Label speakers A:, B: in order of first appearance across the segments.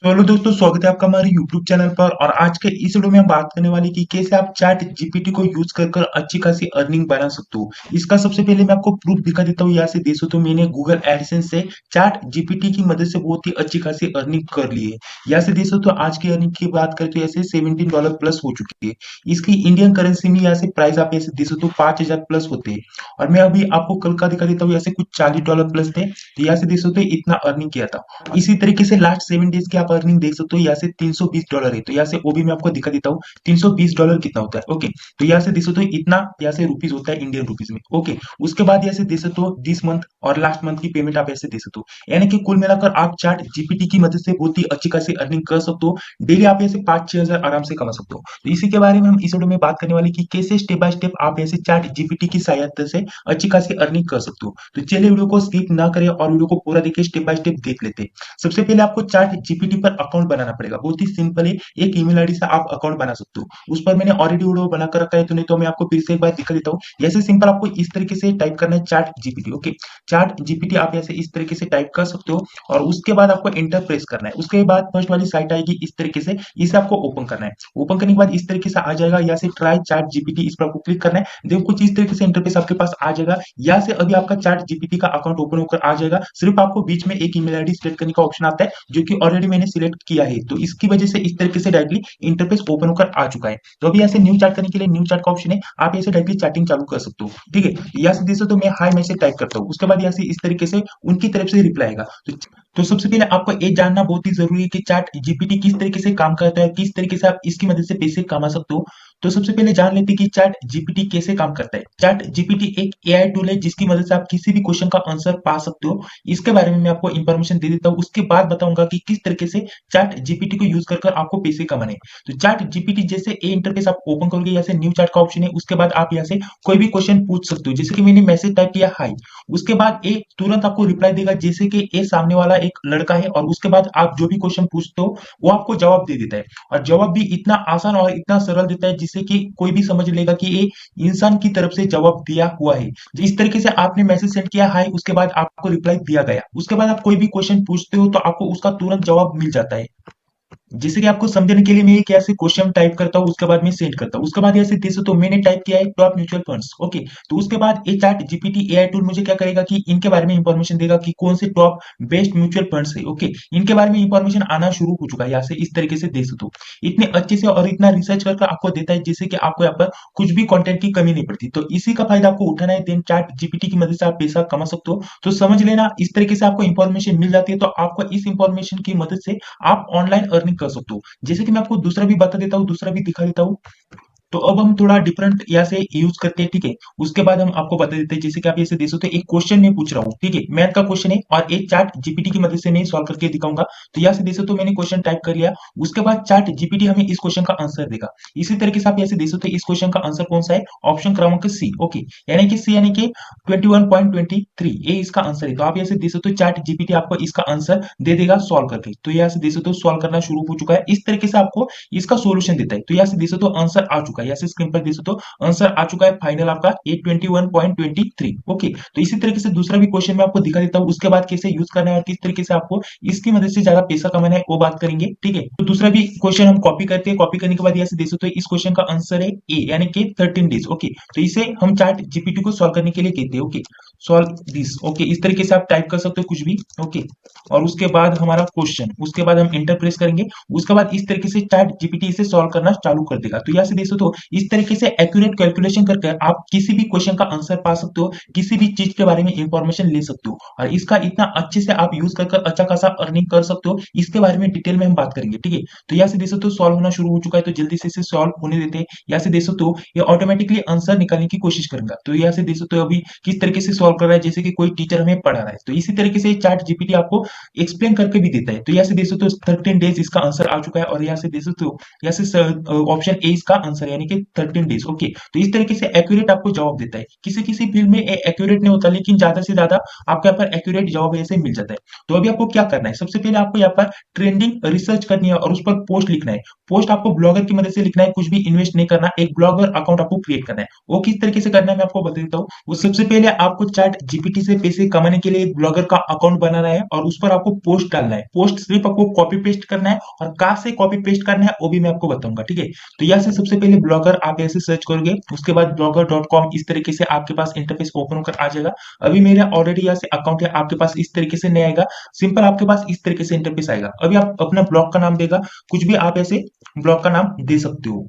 A: तो हेलो दोस्तों, स्वागत है आपका हमारे यूट्यूब चैनल पर। और आज के इस वीडियो में हम बात करने वाले कि कैसे आप चैट जीपीटी को यूज कर कर अच्छी खासी अर्निंग बना सकते हो। इसका सबसे पहले मैं आपको प्रूफ दिखा देता हूँ। यहाँ से देख सकते हो, मैंने गूगल एडसेंस से चैट जीपीटी की मदद से बहुत ही अच्छी खासी अर्निंग कर ली है। यहाँ से देख सकते हो, आज की अर्निंग की बात करें तो ऐसे $17 प्लस हो चुकी है। इसकी इंडियन करेंसी में यहाँ से प्राइस आप ऐसे देख सकते हो 5,000 प्लस होते हैं। और मैं अभी आपको कल का दिखा देता हूँ, यहाँ से कुछ $40 प्लस थे, तो यहाँ से देख सकते हो इतना अर्निंग किया था। इसी तरीके से लास्ट 7 डेज की आप अर्निंग देख सकते हो। यहाँ से $320 है, तो यहाँ से वो भी मैं आपको दिखा देता हूँ $320 कितना होता है। ओके, तो यहाँ से देख सकते हो इतना यहाँ से रुपीज होता है इंडियन रुपीज में। ओके, उसके बाद यहाँ से देख सकते हो दिस मंथ और लास्ट मंथ की पेमेंट आप ऐसे दे सकते हो। यानी कि कुल मिलाकर आप चैट जीपीटी की मदद से बहुत ही अच्छी खासी अर्निंग कर सकते हो। डेली आप ऐसे 5-6 हजार आराम से कमा सकते हो। तो इसी के बारे में हम इस वीडियो में बात करने वाले कि कैसे स्टेप बाय स्टेप आप ऐसे चैट जीपीटी की सहायता से अच्छी खासी अर्निंग कर सकते हो। तो चलिए वीडियो को स्किप ना करें और वीडियो को पूरा देखिए, स्टेप बाय स्टेप देख लेते हैं। सबसे पहले आपको चैट जीपीटी पर अकाउंट बनाना पड़ेगा। बहुत ही सिंपल है, एक ईमेल आईडी से आप अकाउंट बना सकते हो। उस पर मैंने ऑलरेडी वीडियो बना कर रखा है, तो नहीं तो मैं आपको फिर से एक बार दिखा देता हूँ। जैसे सिंपल आपको इस तरीके से टाइप करना है chat GPT. Okay, chat GPT आप ऐसे इस तरीके से टाइप कर सकते हो और उसके बाद आपको एंटर प्रेस करना है। उसके बाद फर्स्ट वाली साइट आएगी इस तरीके से, इसे आपको ओपन करना है। ओपन करने के बाद इस तरीके से आ जाएगा, यहाँ से ट्राई चैट जीपीटी, इस पर आपको क्लिक करना है। देखो कुछ इस तरीके से इंटरफेस आपके पास आ जाएगा। यहाँ से अभी आपका चैट जीपीटी का अकाउंट ओपन होकर आ जाएगा। सिर्फ आपको बीच में एक ईमेल आईडी सिलेक्ट करने का ऑप्शन आता है, जो कि ऑलरेडी मैंने सिलेक्ट किया है, तो इसकी वजह से इस तरीके से डायरेक्टली इंटरफेस ओपन होकर आ चुका है। तो अभी ऐसे न्यू चैट करने के लिए न्यू चैट का ऑप्शन है, आप ऐसे डायरेक्टली चैटिंग चालू कर सकते हो। ठीक है, यहाँ से देख सकते हो मैं हाई मैसेज टाइप करता हूँ, उसके बाद यहाँ से इस तरीके से उनकी तरफ से रिप्लाई आएगा। तो सबसे पहले आपको ये जानना बहुत ही जरूरी है कि चैट जीपीटी किस तरीके से काम करता है, किस तरीके से आप इसकी मदद से पैसे कमा सकते हो। तो सबसे पहले जान लेते हैं कि चैट जीपीटी कैसे काम करता है। चैट जीपीटी एक एआई टूल है जिसकी मदद से आप किसी भी क्वेश्चन का आंसर पा सकते हो। इसके बारे में मैं आपको इंफॉर्मेशन दे देता हूँ, उसके बाद बताऊंगा कि किस तरीके से चैट जीपीटी को यूज कर कर आपको पैसे कमाने हैं। तो चैट जीपीटी जैसे ए इंटरफेस आप ओपन करोगे, यहाँ से न्यू चैट का ऑप्शन है, उसके बाद आप यहाँ से कोई भी क्वेश्चन पूछ सकते हो। जैसे कि मैंने मैसेज टाइप किया हाई, उसके बाद ए तुरंत आपको रिप्लाई देगा जैसे कि ए सामने वाला एक लड़का है, और उसके बाद आप जो भी क्वेश्चन पूछते हो वो आपको जवाब दे देता है। और जवाब भी इतना आसान और इतना सरल देता है जिससे कि कोई भी समझ लेगा कि ये इंसान की तरफ से जवाब दिया हुआ है। इस तरीके से आपने मैसेज सेंड किया हाई, उसके बाद आपको रिप्लाई दिया गया, उसके बाद आप कोई भी क्वेश्चन पूछते हो तो आपको उसका तुरंत जवाब मिल जाता है। जैसे कि आपको समझने के लिए मैं एक ऐसे क्वेश्चन टाइप करता हूँ, उसके बाद मैं सेंड करता हूँ। उसके बाद ऐसे देख तो मैंने टाइप किया है टॉप म्यूचुअल फंड्स। ओके, तो उसके बाद ये चैट जीपीटी एआई टूल मुझे क्या करेगा कि इनके बारे में इंफॉर्मेशन देगा कि कौन से टॉप बेस्ट म्यूचुअल फंड्स है। ओके, इनके बारे में इंफॉर्मेशन आना शुरू हो चुका है। यहाँ से इस तरीके से देख सकते हो, इतने अच्छे से और इतना रिसर्च करके आपको देता है जिससे कि आपको यहाँ पर कुछ भी कंटेंट की कमी नहीं पड़ती। तो इसी का फायदा आपको उठाना है, देन चैट जीपीटी की मदद से आप पैसा कमा सकते हो। तो समझ लेना, इस तरीके से आपको इंफॉर्मेशन मिल जाती है, तो आपको इस इंफॉर्मेशन की मदद से आप ऑनलाइन अर्निंग कर सकते हो। जैसे कि मैं आपको दूसरा भी बता देता हूँ, दूसरा भी दिखा देता हूँ। तो अब हम थोड़ा डिफरेंट यहाँ से यूज करते हैं। ठीक है, उसके बाद हम आपको बता देते हैं। जैसे कि आप ऐसे देख सकते हो, एक क्वेश्चन मैं पूछ रहा हूँ, ठीक है, मैथ का क्वेश्चन है और एक चैट जीपीटी की मदद से मैं सॉल्व करके दिखाऊंगा। तो यहाँ से देख सकते हो मैंने क्वेश्चन टाइप कर लिया, उसके बाद चैट जीपीटी हमें इस क्वेश्चन का आंसर देगा। इसी तरीके से आप ऐसे देख सकते हो, इस क्वेश्चन का आंसर कौन सा है, ऑप्शन क्रमांक सी। ओके, यानी कि सी यानी कि 21.23 ये इसका आंसर है। तो आप ऐसे देख सकते हो चैट जीपीटी आपको इसका आंसर दे देगा सॉल्व करके। तो यहाँ से देख सकते हो सॉल्व करना शुरू हो चुका है। इस तरीके से आपको इसका सोल्यूशन देता है। तो यहाँ से देख सकते हो आंसर आ चुका है, यहाँ से स्क्रीन पर देख सकते हो आंसर आ चुका है फाइनल आपका 821.23। ओके, तो इसी तरीके से दूसरा भी क्वेश्चन मैं आपको दिखा देता हूँ, उसके बाद कैसे यूज करना है और किस तरीके से आपको इसकी मदद से ज्यादा पैसा कमाना है वो बात करेंगे। ठीक है, तो दूसरा भी क्वेश्चन हम कॉपी करते हैं। कॉपी करने के बाद यहाँ से देख सकते हो इस क्वेश्चन का आंसर है ए, यानी कि 13 डेज। ओके, तो इसे हम चैट जीपीटी को सॉल्व करने के लिए कहते हैं। Okay, solve this. ओके, इस तरीके से आप टाइप कर सकते हो कुछ भी। ओके, और उसके बाद हमारा क्वेश्चन, उसके बाद हम इंटर प्रेस करेंगे, उसके बाद इस तरीके से चैट जीपीटी इसे सॉल्व करना चालू कर देगा। तो यहाँ से देख सकते हो इस तरीके से एक्यूरेट कैलकुलेशन करके आप किसी भी क्वेश्चन का आंसर पा सकते हो, किसी भी चीज के बारे में इंफॉर्मेशन ले सकते हो, और इसका इतना अच्छे से आप यूज कर अच्छा खासा अर्निंग कर सकते हो। इसके बारे में डिटेल में हम बात करेंगे। ठीक है, तो यहाँ से देख सकते हो सॉल्व होना शुरू हो चुका है, तो जल्दी से इसे सॉल्व होने देते हैं। यहाँ से देख सकते हो ये ऑटोमेटिकली आंसर निकालने की कोशिश करेगा। तो यहाँ से देख सकते हो अभी किस तरीके से सॉल्व कर रहा है, जैसे कि कोई टीचर हमें पढ़ा रहा है। तो इसी तरीके से चैट जीपीटी आपको एक्सप्लेन करके भी देता है। तो यहाँ से देख सकते हो 13 डेज इसका आंसर आ चुका है, और यहाँ से देख सकते हो यहाँ से ऑप्शन ए इसका आंसर यानी कि 13 डेज। ओके, तो इस तरीके से एक्यूरेट आपको जवाब देता है। किसी किसी फील्ड में एक्यूरेट नहीं होता, लेकिन ज्यादा से ज्यादा आपको यहाँ पर एक्यूरेट जवाब ऐसे मिल जाता है। तो अभी आपको क्या करना है, सबसे पहले आपको यहाँ पर ट्रेंडिंग रिसर्च करनी है और उस पर पोस्ट लिखना है। पोस्ट आपको ब्लॉगर की मदद से लिखना है, कुछ भी इन्वेस्ट नहीं करना, एक ब्लॉगर अकाउंट आपको क्रिएट करना है। वो किस तरीके से करना है मैं आपको बता देता हूँ। वो सबसे पहले आपको चैट जीपीटी से पैसे कमाने के लिए एक ब्लॉगर का अकाउंट बनाना है और उस पर आपको पोस्ट डालना है। पोस्ट सिर्फ आपको कॉपी पेस्ट करना है और कहाँ से कॉपी पेस्ट करना है वो भी मैं आपको बताऊंगा, ठीक है। तो यहाँ से सबसे पहले ब्लॉगर आप ऐसे सर्च करोगे, उसके बाद blogger.com इस तरीके से आपके पास इंटरफेस ओपन होकर आ जाएगा। अभी मेरा ऑलरेडी यहाँ से अकाउंट है, आपके पास इस तरीके से नहीं आएगा, सिंपल आपके पास इस तरीके से इंटरफेस आएगा। अभी आप अपना ब्लॉग का नाम देगा, कुछ भी आप ऐसे ब्लॉग का नाम दे सकते हो।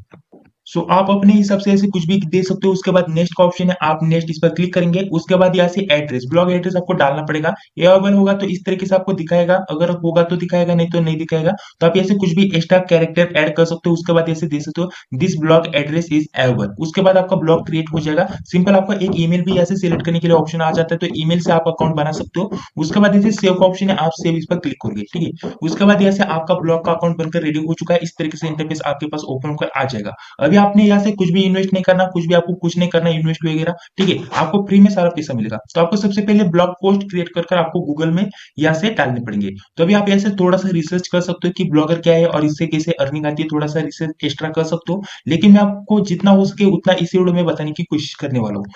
A: सो आप अपने हिसाब से ऐसे कुछ भी दे सकते हो। उसके बाद नेक्स्ट का ऑप्शन है, आप नेक्स्ट इस पर क्लिक करेंगे। उसके बाद यहाँ से एड्रेस, ब्लॉग एड्रेस आपको डालना पड़ेगा। ये अगर होगा तो इस तरीके से आपको दिखाएगा, अगर होगा तो दिखाएगा, नहीं तो नहीं दिखाएगा। तो आप ऐसे कुछ भी एक्स्ट्रा कैरेक्टर ऐड कर सकते हो। उसके बाद ऐसे दे सकते हो this blog address is ever. उसके बाद आपका ब्लॉग क्रिएट हो जाएगा। सिंपल आपको एक ईमेल भी ऐसे सिलेक्ट करने के लिए ऑप्शन आ जाता है, तो ईमेल से आप अकाउंट बना सकते हो। उसके बाद ऐसे सेव का ऑप्शन है, आप सेव इस पर क्लिक करोगे, ठीक है। उसके बाद यहाँ से आपका ब्लॉग का अकाउंट बनकर रेडी हो चुका है। इस तरीके से इंटरफेस आपके पास ओपन होकर आ जाएगा। अभी आपने यहाँ से कुछ भी इन्वेस्ट नहीं करना, कुछ भी आपको कुछ नहीं करना इन्वेस्ट वगैरह, ठीक है। आपको फ्री में सारा पैसा मिलेगा। तो आपको सबसे पहले ब्लॉग पोस्ट क्रिएट कर आपको गूगल में यहाँ से डालने पड़ेंगे। तो अभी आप यहाँ से थोड़ा सा रिसर्च कर सकते हो कि ब्लॉगर क्या है और इससे कैसे अर्निंग आती है, थोड़ा सा रिसर्च एक्स्ट्रा कर सकते हो। लेकिन मैं आपको जितना हो सके उतना इस वीडियो में बताने की कोशिश करने वाला हूँ।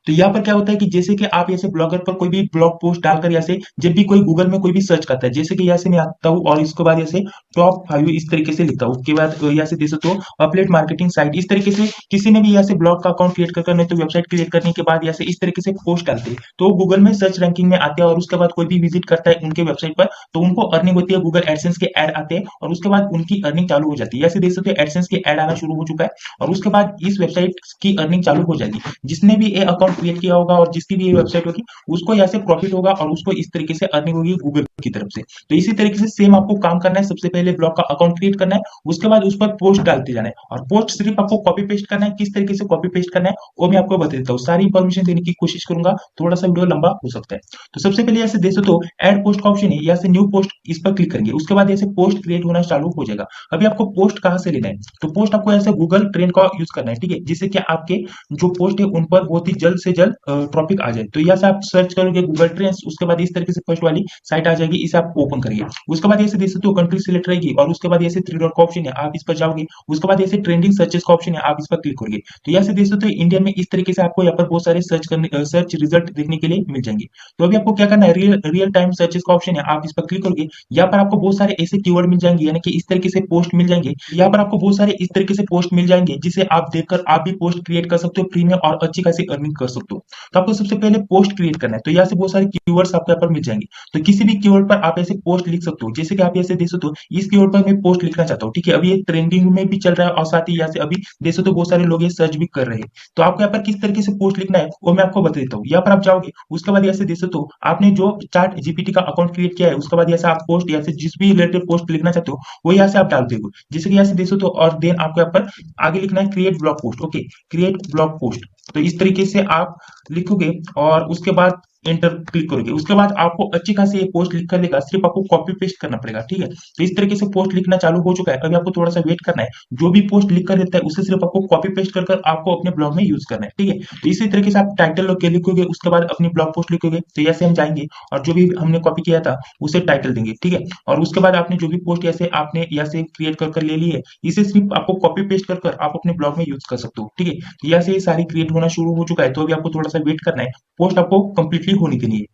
A: तो यहाँ पर क्या होता है कि जैसे कि आप ऐसे ब्लॉगर पर कोई भी ब्लॉग पोस्ट डालकर यहाँ से जब भी कोई गूगल में कोई भी सर्च करता है, जैसे कि यहाँ से मैं आता हूँ और इसके बाद ऐसे टॉप 5 इस तरीके से लिखता हूँ। उसके बाद यहाँ से दे सकते हो अपलेट मार्केटिंग साइट, इस तरीके से किसी ने भी यहाँ से ब्लॉग का अकाउंट क्रिएट कर नहीं तो वेबसाइट क्रिएट करने के बाद यहाँ से इस तरीके से पोस्ट डालते हैं, तो गूगल में सर्च रैंकिंग में आते हैं। और उसके बाद कोई भी विजिट करता है उनके वेबसाइट पर तो उनको अर्निंग होती है, गूगल एडसेंस के ऐड आते हैं और उसके बाद उनकी अर्निंग चालू हो जाती है। ऐसे देख सकते हो एडसेंस के ऐड आना शुरू हो चुका है और उसके बाद इस वेबसाइट की अर्निंग चालू हो जाएगी। जिसने भी ये अकाउंट क्रिएट किया होगा और जिसकी भी ये वेबसाइट होगी उसको यहाँ से प्रॉफिट होगा और उसको इस तरीके से अर्निंग होगी गूगल की तरफ से। तो इसी तरीके से सेम आपको काम करना है। सबसे पहले ब्लॉग का अकाउंट क्रिएट करना है, उसके बाद उस पर पोस्ट डालते जाना है और पोस्ट सिर्फ आपको कॉपी पेस्ट करना है। किस तरीके से कॉपी पेस्ट करना है वो मैं आपको बता देता हूँ। सारी इंफॉर्मेशन देने की कोशिश करूंगा, थोड़ा सा वीडियो लंबा हो सकता है। तो सबसे पहले ऐसे देख सकते हो ऐड पोस्ट का ऑप्शन है, यहाँ से न्यू पोस्ट इस पर क्लिक करेंगे। उसके बाद ऐसे पोस्ट क्रिएट होना चालू हो जाएगा। अभी आपको पोस्ट कहाँ से लेना है, तो पोस्ट आपको ऐसे गूगल ट्रेंड का यूज करना है, ठीक है, जिससे कि आपके जो पोस्ट है उन पर बहुत ही जल्द से जल्द ट्रॉपिक आ जाए। तो यहाँ से आप सर्च करोगे गूगल ट्रेंड्स, उसके बाद इस तरीके से फर्स्ट वाली साइट आ जाएगी, इसे आप ओपन करिए। उसके बाद ऐसे देख सकते हो कंट्री सिलेक्ट रहेगी और उसके बाद ऐसे 3 डॉट का ऑप्शन है, आप इस पर जाओगे। उसके बाद ऐसे ट्रेंडिंग सर्चेस का ऑप्शन है, आप इस पर क्लिक करोगे। तो यहाँ से देख सकते हो इंडिया में इस तरीके से आपको यहाँ पर बहुत सारे सर्च रिजल्ट देखने के लिए मिल जाएंगे। तो अभी आपको क्या करना है, रियल टाइम सर्चेस का ऑप्शन है, आप इस पर क्लिक करोगे। यहाँ पर आपको बहुत सारे ऐसे कीवर्ड मिल जाएंगे, यानी कि इस तरीके से पोस्ट मिल जाएंगे। यहाँ पर आपको बहुत सारे इस तरीके से पोस्ट मिल जाएंगे जिसे आप देखकर आप भी पोस्ट क्रिएट कर सकते हो फ्री में और अच्छी खासी अर्निंग कर सकते हो। तो आपको सबसे पहले पोस्ट क्रिएट करना है। तो यहाँ से बहुत सारे कीवर्ड्स आपको यहाँ पर मिल जाएंगे। तो किसी भी कीवर्ड पर आप ऐसे पोस्ट लिख सकते हो, जैसे कि आप ऐसे देख सकते हो इस कीवर्ड पर मैं पोस्ट लिखना चाहता हूँ, ठीक है। अभी ये ट्रेंडिंग में भी चल रहा है और साथ ही यहाँ से अभी देख सकते हो बहुत सारे लोग ये सर्च भी कर रहे हैं। तो आपको यहाँ पर किस तरीके से पोस्ट लिखना है वो मैं आपको बता देता हूँ। यहाँ पर आप जाओगे, उसके बाद यहाँ से देख सकते हो आपने जो चैट जीपीटी का अकाउंट क्रिएट किया है, उसके बाद यहाँ से आप पोस्ट यहाँ से जिस भी रिलेटेड पोस्ट लिखना चाहते हो वो यहाँ से आप डाल दोगे, जैसे कि यहाँ से देख सकते हो। और देन आपको यहाँ पर आगे लिखना है create blog post, okay, create blog post. तो इस तरीके से आप लिखोगे और उसके बाद एंटर क्लिक करोगे। उसके बाद आपको अच्छी खासी ये पोस्ट लिख कर देगा, सिर्फ आपको कॉपी पेस्ट करना पड़ेगा, ठीक है। तो इस तरीके से पोस्ट लिखना चालू हो चुका है। अभी आपको थोड़ा सा वेट करना है। जो भी पोस्ट लिख कर देता है उसे सिर्फ आपको कॉपी पेस्ट कर आपको अपने ब्लॉग में यूज करना है, ठीक है। तो इसी तरीके से आप टाइटल लिखोगे, उसके बाद अपनी ब्लॉग पोस्ट लिखोगे। तो ऐसे हम जाएंगे और जो भी हमने कॉपी किया था उसे टाइटल देंगे, ठीक है। और उसके बाद आपने जो भी पोस्ट ऐसे आपने यहाँ से क्रिएट कर ले ली है, इसे सिर्फ आपको कॉपी पेस्ट कर आप अपने ब्लॉग में यूज कर सकते हो, ठीक है। तो यहाँ से ये सारी क्रिएट होना शुरू हो चुका है। तो अभी आपको थोड़ा सा वेट करना है पोस्ट आपको कंप्लीटली होने के लिए।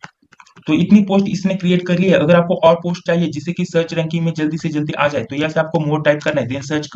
A: तो इतनी पोस्ट इसने क्रिएट कर ली है। अगर आपको और पोस्ट चाहिए जिससे कि सर्च रैंकिंग में जल्दी से जल्दी आ जाए, तो यहाँ से आपको मोर टाइप करना है, देन सर्च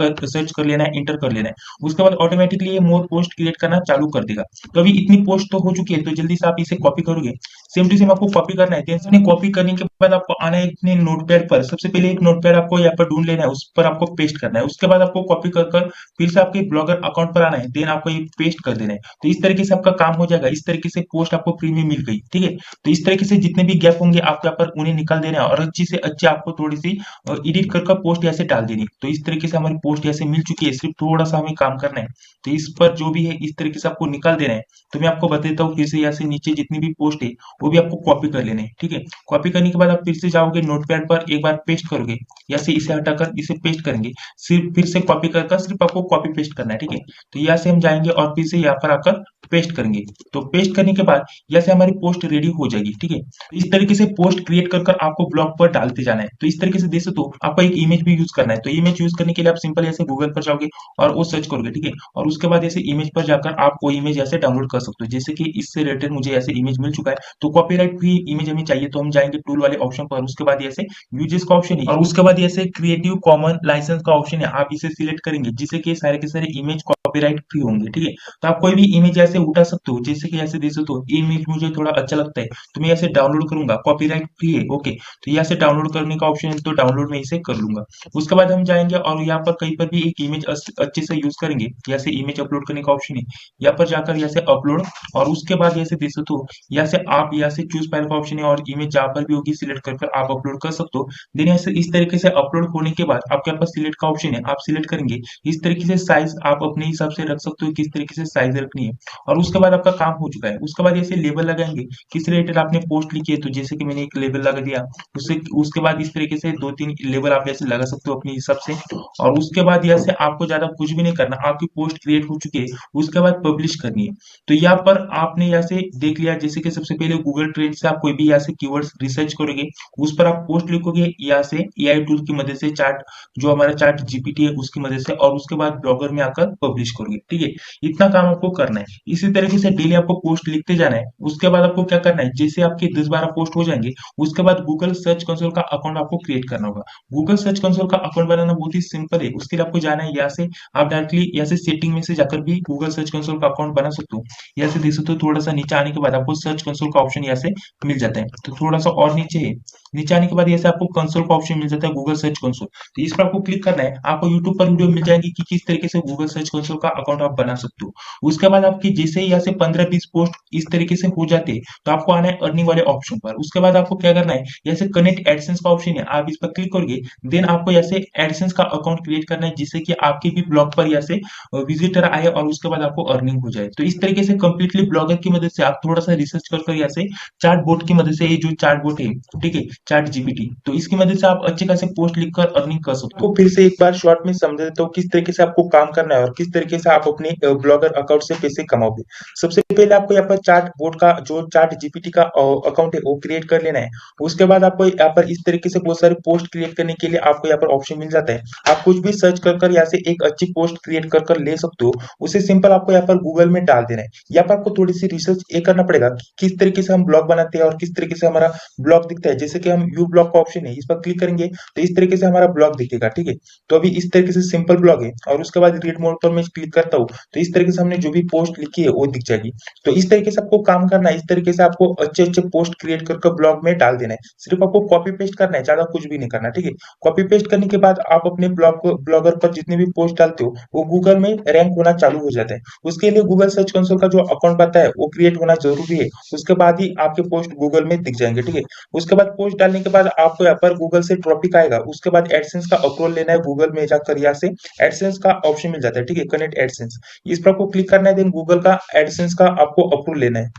A: कर लेना है, इंटर कर लेना है। उसके बाद ऑटोमेटिकली ये मोर पोस्ट क्रिएट करना चालू कर देगा। तो अभी इतनी पोस्ट तो हो चुकी है, तो जल्दी से आप इसे कॉपी करोगे। सेम टू सेम आपको कॉपी करना है। देन कॉपी करने के बाद आपको आना है अपने नोटपैड पर। सबसे पहले एक नोटपैड आपको यहाँ पर ढूंढ लेना है, उस पर आपको पेस्ट करना है। उसके बाद आपको कॉपी कर फिर से आपके ब्लॉगर अकाउंट पर आना है, देन आपको ये पेस्ट कर देना है। तो इस तरीके से आपका काम हो जाएगा। इस तरीके से पोस्ट आपको फ्री में मिल गई, ठीक है। तो इस तरीके से जितने भी गैप होंगे आपको यहाँ पर उन्हें निकाल देना है और अच्छी से अच्छी आपको थोड़ी सी एडिट कर पोस्ट यहाँ से डाल देनी है। तो इस तरीके से हमारी पोस्ट यहाँ से मिल चुकी है, सिर्फ थोड़ा सा हमें काम करना है। तो इस पर जो भी है इस तरीके से आपको निकाल देना है। तो मैं आपको बता देता हूँ फिर से, यहाँ से नीचे जितनी भी पोस्ट है वो भी आपको कॉपी कर लेने हैं, ठीक है। कॉपी करने के बाद आप फिर से जाओगे नोटपैड पर, एक बार पेस्ट करोगे, या से इसे हटाकर इसे पेस्ट करेंगे, सिर्फ फिर से कॉपी कर सिर्फ आपको कॉपी पेस्ट करना है, ठीक है। तो यहाँ से हम जाएंगे और फिर से यहाँ पर आकर पेस्ट करेंगे। तो पेस्ट करने के बाद यहाँ से हमारी पोस्ट रेडी हो जाएगी, ठीक है। तो इस तरीके से पोस्ट क्रिएट कर आपको ब्लॉग पर डालते जाना है। तो इस तरीके से देख तो आपको एक इमेज भी यूज करना है। तो इमेज यूज करने के लिए आप सिंपल ऐसे गूगल पर जाओगे और वो सर्च करोगे, ठीक है। और उसके बाद ऐसे इमेज पर जाकर आप वो इमेज ऐसे डाउनलोड कर सकते हो। जैसे कि इससे रिलेटेड मुझे ऐसे इमेज मिल चुका है, तो कॉपीराइट फ्री इमेज हमें चाहिए, तो हम जाएंगे टूल वाले ऑप्शन पर, उसके बाद ऐसे यूजेस का ऑप्शन है और उसके बाद ऐसे क्रिएटिव कॉमन लाइसेंस का ऑप्शन है, आप इसे सिलेक्ट करेंगे, जिससे कि सारे के सारे इमेज कॉपीराइट फ्री होंगे, ठीक है। तो आप कोई भी इमेज ऐसे उठा सकते हो, जैसे कि ऐसे देख सकते हो इमेज मुझे थोड़ा अच्छा लगता है, तो मैं ऐसे डाउनलोड करूंगा, कॉपीराइट फ्री है, ओके। तो यहाँ से डाउनलोड करने का ऑप्शन है, तो डाउनलोड में इसे कर लूंगा। उसके बाद हम जाएंगे और यहाँ पर कहीं पर भी एक इमेज अच्छे से यूज करेंगे, यहाँ से इमेज अपलोड करने का ऑप्शन है, यहाँ पर जाकर यहाँ से अपलोड, और उसके बाद यहाँ से देख सकते हो, यहाँ से आप यहाँ से चूज फाइल का ऑप्शन है, और इमेज जहाँ पर भी होगी सिलेक्ट कर आप अपलोड कर सकते हो। देन यहाँ से इस तरीके से अपलोड होने के बाद आपके पास सिलेक्ट का ऑप्शन है, आप सिलेक्ट करेंगे। इस तरीके से साइज आप अपने हिसाब से रख सकते हो, किस तरीके से साइज रखनी है। और उसके बाद आपका काम हो चुका है। उसके बाद ऐसे लेबल लगाएंगे, किस रिलेटेड आपने पोस्ट लिखी है, तो जैसे कि मैंने एक लेबल लगा दिया, उससे उसके बाद इस तरीके से दो तीन लेबल आप ऐसे लगा सकते हो अपने हिसाब से। और उसके बाद यहाँ से आपको ज्यादा कुछ भी नहीं करना, आपकी पोस्ट क्रिएट हो चुकी है, उसके बाद पब्लिश करनी है। तो यहाँ पर आपने यहाँ से देख लिया, जैसे कि सबसे पहले गूगल ट्रेंड से आप कोई भी यहाँ से कीवर्ड्स रिसर्च करोगे, उस पर आप पोस्ट लिखोगे, यहाँ से एआई टूल की मदद से चार्ट, जो हमारा चार्ट जीपीटी है उसकी मदद से, और उसके बाद ब्लॉगर में आकर पब्लिश करोगे, ठीक है। इतना काम आपको करना है। इसी तरीके से डेली आपको पोस्ट लिखते जाना है। उसके बाद आपको क्या करना है, जैसे आपके 10-12 पोस्ट हो जाएंगे, उसके बाद गूगल सर्च कंसोल का अकाउंट आपको क्रिएट करना होगा। गूगल सर्च कंसोल का अकाउंट बनाना बहुत ही सिंपल है। उसके लिए आपको जाना है, यहाँ से आप डायरेक्टली यहाँ से सेटिंग में से जाकर भी गूगल सर्च कंसोल का अकाउंट बना सकते हो। यहाँ से देख सकते हो, थोड़ा सा नीचे आने के बाद आपको सर्च कंसोल का ऑप्शन यहाँ से मिल जाता है। तो थोड़ा सा और नीचे है, नीचे आने के बाद यहाँ से आपको कंसोल का ऑप्शन मिल जाता है, गूगल सर्च कंसोल। तो इस पर आपको क्लिक करना है। आपको यूट्यूब पर वीडियो मिल जाएगी कि किस तरीके से गूगल सर्च कंसोल का अकाउंट आप बना सकते हो। उसके बाद आपकी जैसे ही यहाँ से 15-20 पोस्ट इस तरीके से हो जाते हैं, तो आपको आना है अर्निंग वाले ऑप्शन पर। उसके बाद आपको क्या करना है, यहाँ से कनेक्ट एडसेंस का ऑप्शन है, आप इस पर क्लिक करोगे। देन आपको यहाँ से एडसेंस का अकाउंट क्रिएट करना है, जिससे कि आपके भी ब्लॉग पर यहाँ से विजिटर आए और उसके बाद आपको अर्निंग हो जाए। तो इस तरीके से कंप्लीटली ब्लॉगर की मदद से आप थोड़ा सा रिसर्च कर यहाँ से चार्ट बोर्ड की मदद से, ये जो चार्ट बोर्ड है, ठीक है, चार्ट जीपीटी, तो इसकी मदद से आप अच्छे खासे पोस्ट लिखकर अर्निंग कर सकते हो। फिर से एक बार शॉर्ट में समझा देता हूँ किस तरीके से आपको काम करना है और किस तरीके से आप अपने ब्लॉगर अकाउंट से पैसे कमाओगे। सबसे पहले आपको यहाँ पर चार्ट बोर्ड का जो चार्ट जीपीटी का अकाउंट है वो क्रिएट कर लेना है। उसके बाद आपको यहाँ पर इस तरीके से बहुत सारे पोस्ट क्रिएट करने के लिए आपको यहाँ पर ऑप्शन मिल जाता है। आप कुछ भी सर्च कर यहाँ से एक अच्छी पोस्ट क्रिएट कर ले सकते हो। उसे सिंपल आपको यहाँ पर गूगल में डाल देना है। यहाँ पर आपको थोड़ी सी रिसर्च ये करना पड़ेगा कि किस तरीके से हम ब्लॉग बनाते हैं और किस तरीके से हमारा ब्लॉग दिखता है। जैसे कि हम व्यू ब्लॉग का ऑप्शन है, इस पर क्लिक करेंगे तो इस तरीके से हमारा ब्लॉग दिखेगा, ठीक है। तो अभी इस तरीके से सिंपल ब्लॉग है, और उसके बाद रीड मोड पर मैं क्लिक करता हूँ, तो इस तरीके से हमने जो भी पोस्ट लिखी है वो दिख जाएगी। तो इस तरीके से आपको काम करना है। इस तरीके से आपको अच्छे अच्छे पोस्ट क्रिएट कर ब्लॉग में डाल देना है। सिर्फ आपको कॉपी पेस्ट करना है, ज्यादा कुछ भी नहीं करना, ठीक है। कॉपी पेस्ट करने के बाद आप अपने ब्लॉगर पर जितने भी पोस्ट डालते हो वो गूगल में रैंक होना चालू हो जाता है। उसके लिए गूगल सर्च कंसोल का जो अकाउंट बनता है वो क्रिएट होना जरूरी है। उसके बाद ही आपके पोस्ट गूगल में दिख जाएंगे, ठीक है। उसके बाद पोस्ट डालने के बाद आपको यहाँ पर गूगल से ट्रॉफिक आएगा। उसके बाद एडसेंस का अप्रूवल लेना है, गूगल में जाकर यहाँ से एडसेंस का ऑप्शन मिल जाता है, ठीक है, कनेक्ट एडसेंस, इस पर आपको क्लिक करना है। देन गूगल का एडसेंस का आपको अप्रूवल लेना है,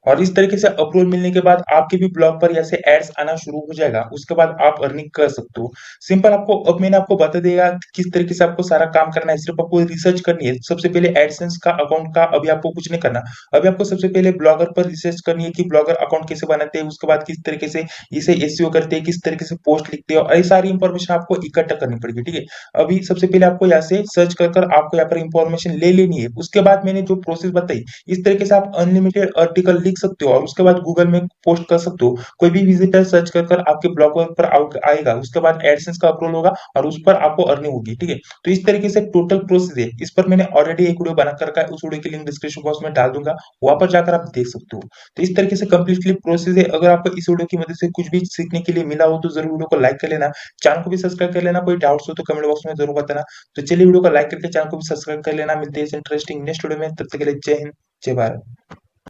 A: और इस तरीके से अप्रूवल मिलने के बाद आपके भी ब्लॉग पर ऐसे एड्स आना शुरू हो जाएगा। उसके बाद आप अर्निंग कर सकते हो। सिंपल आपको अब मैंने आपको बता दिया किस तरीके से आपको सारा काम करना है। सिर्फ आपको रिसर्च करनी है। सबसे पहले एडसेंस का अकाउंट का अभी आपको कुछ नहीं करना। अभी आपको सबसे पहले ब्लॉगर पर रिसर्च करनी है कि ब्लॉगर अकाउंट कैसे बनाते हैं, उसके बाद किस तरीके से इसे एसईओ करते हैं, किस तरीके से पोस्ट लिखते हैं, और ये सारी इंफॉर्मेशन आपको इकट्ठा करनी पड़ेगी, ठीक है। अभी सबसे पहले आपको यहाँ से सर्च कर आपको यहाँ पर इंफॉर्मेशन ले लेनी है। उसके बाद मैंने जो प्रोसेस बताई, इस तरीके से आप अनलिमिटेड आर्टिकल लिख सकते हो और उसके बाद गूगल में पोस्ट कर सकते हो। कोई भी विजिटर सर्च कर आपके ब्लॉग पर आएगा। उसके बाद एडसेंस का अप्रूवल होगा और उस पर आपको अर्निंग होगी, ठीक है। तो इस तरीके से टोटल प्रोसेस है। इस पर मैंने ऑलरेडी एक वीडियो बना कर रखा है, उस वीडियो की लिंक डिस्क्रिप्शन बॉक्स में डाल दूंगा, वहां पर जाकर आप देख सकते हो। तो इस तरीके से कंप्लीटली प्रोसेस है। अगर आपको इस वीडियो की मदद से कुछ भी सीखने के लिए मिला हो तो जरूर वीडियो को लाइक कर लेना, चैनल को भी सब्सक्राइब कर लेना। कोई डाउट्स हो तो कमेंट बॉक्स में जरूर बताना। तो चलिए वीडियो को लाइक करके चैनल को भी सब्सक्राइब कर लेना। मिलते हैं इंटरेस्टिंग नेक्स्ट वीडियो में, तब तक के लिए जय हिंद, जय भारत।